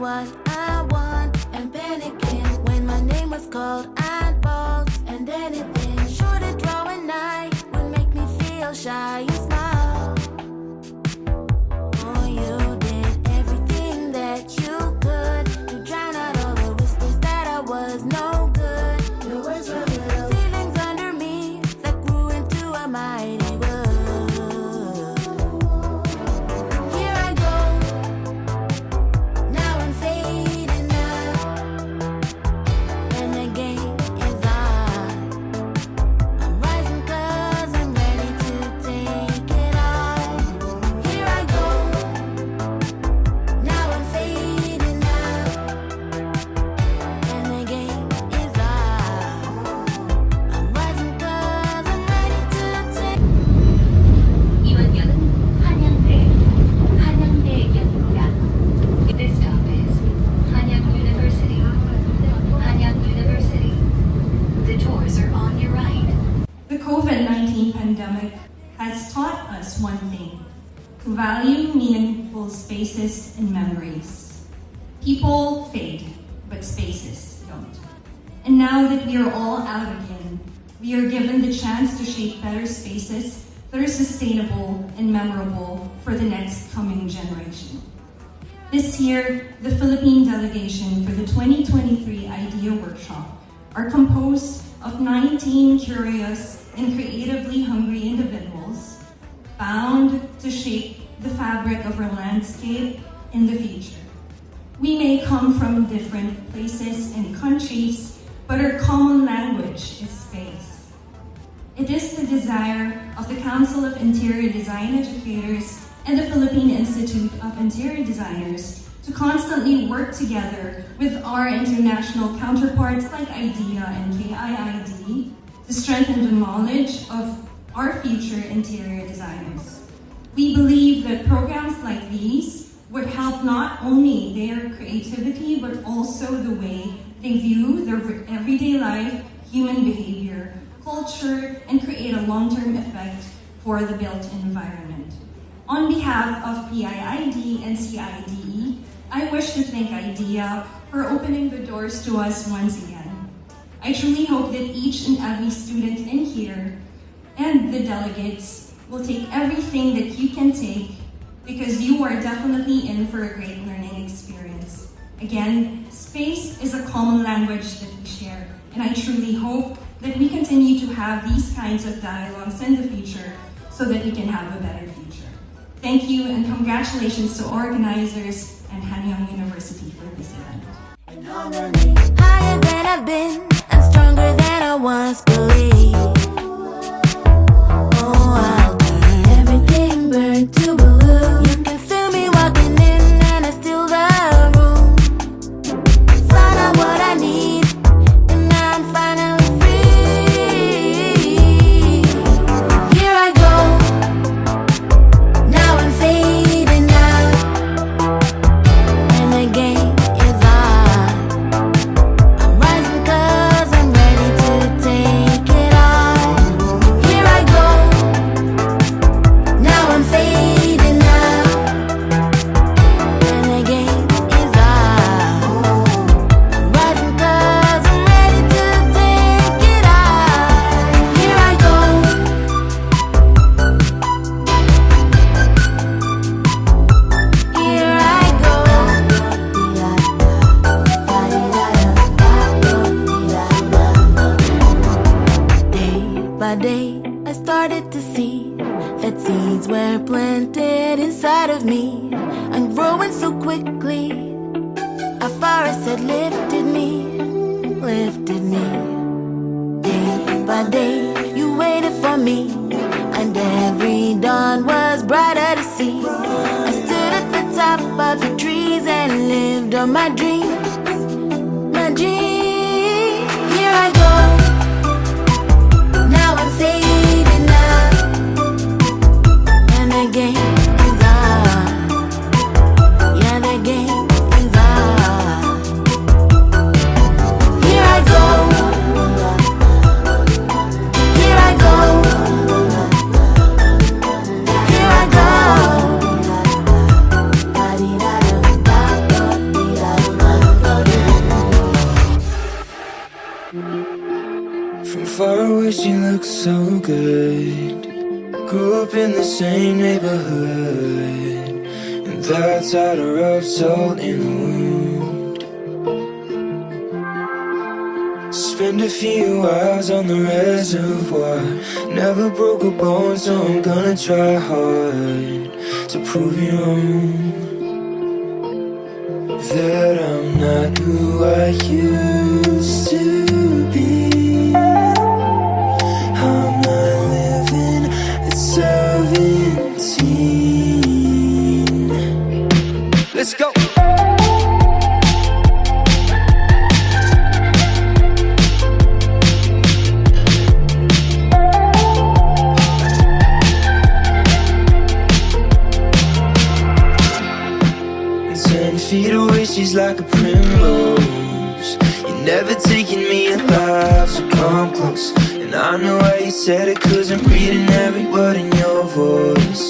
what I want and panicking when my name was called. I'd balls and anything short of drawing eye would make me feel shy. You smile. Oh, you did everything that you could to drown out all the whispers that I was no good. Your words were little ceilings under me that grew into a mighty wood. Here I go. Now I'm fading out, and the game is on. I'm rising 'cause I'm ready to take it on. Here I go. Now I'm fading out, and the game is on. I'm rising 'cause I'm ready to take. 이번역은 한양대역입니다. This stop is Hanyang University. Hanyang University. The doors are on your right. The COVID-19 pandemic has taught us one thing: to value meaningful spaces and memories. People fade, but spaces don't. And now that we are all out again, we are given the chance to shape better spaces that are sustainable and memorable for the next coming generation. This year, the Philippine delegation for the 2023 AIDIA Workshop are composed of 19 curious and creatively hungry individuals bound to shape the fabric of our landscape in the future. We may come from different places and countries, but our common language is space. It is the desire of the Council of Interior Design Educators and the Philippine Institute of Interior Designers to constantly work together with our international counterparts like AIDIA and KIID to strengthen the knowledge of our future interior designers. We believe that programs like these would help not only their creativity, but also the way they view their everyday life, human behavior, culture, and create a long-term effect for the built environment. On behalf of PIID and CIDE, I wish to thank AIDIA for opening the doors to us once again. I truly hope that each and every student in here and the delegates will take everything that you can take, because you are definitely in for a great learning experience. Again, space is a common language that we share, and I truly hope that we continue to have these kinds of dialogues in the future so that we can have a better future. Thank you, and congratulations to organizers and Hanyang University for this event. Higher than I've been and stronger than I once believed. Oh, I'll turn everything burn to blue. You can feel me walking in and I steal the room. Find out what I need and now I'm finally free. Here I go. Now I'm fading out, and the game is on. I'm rising 'cause I'm ready to take it on. Here I go. Now I'm fading out, and the game is on. I'm rising 'cause I'm ready to take it on. Here I go. Here I go. Day by day, I started to see that seeds were planted inside of me and growing so quickly. A forest had lifted me, lifted me. Day by day, you waited for me, and every dawn was brighter to see. I stood at the top of the trees and lived on my dreams, my dreams. Here I go. Now I'm fading out, and the game is on. Yeah, the game is on. Here I go. Here I go. Here I go. wish you looked so good. Grew up in the same neighborhood, and that's how to rub salt in the wound. Spend a few hours on the reservoir. Never broke a bone, so I'm gonna try hard to prove you wrong, that I'm not who I used to be. I'm not living at 17. Let's go! Feet away, she's like a primrose. You're never taking me alive, so come close. And I know why you said it, 'cause I'm reading every word in your voice.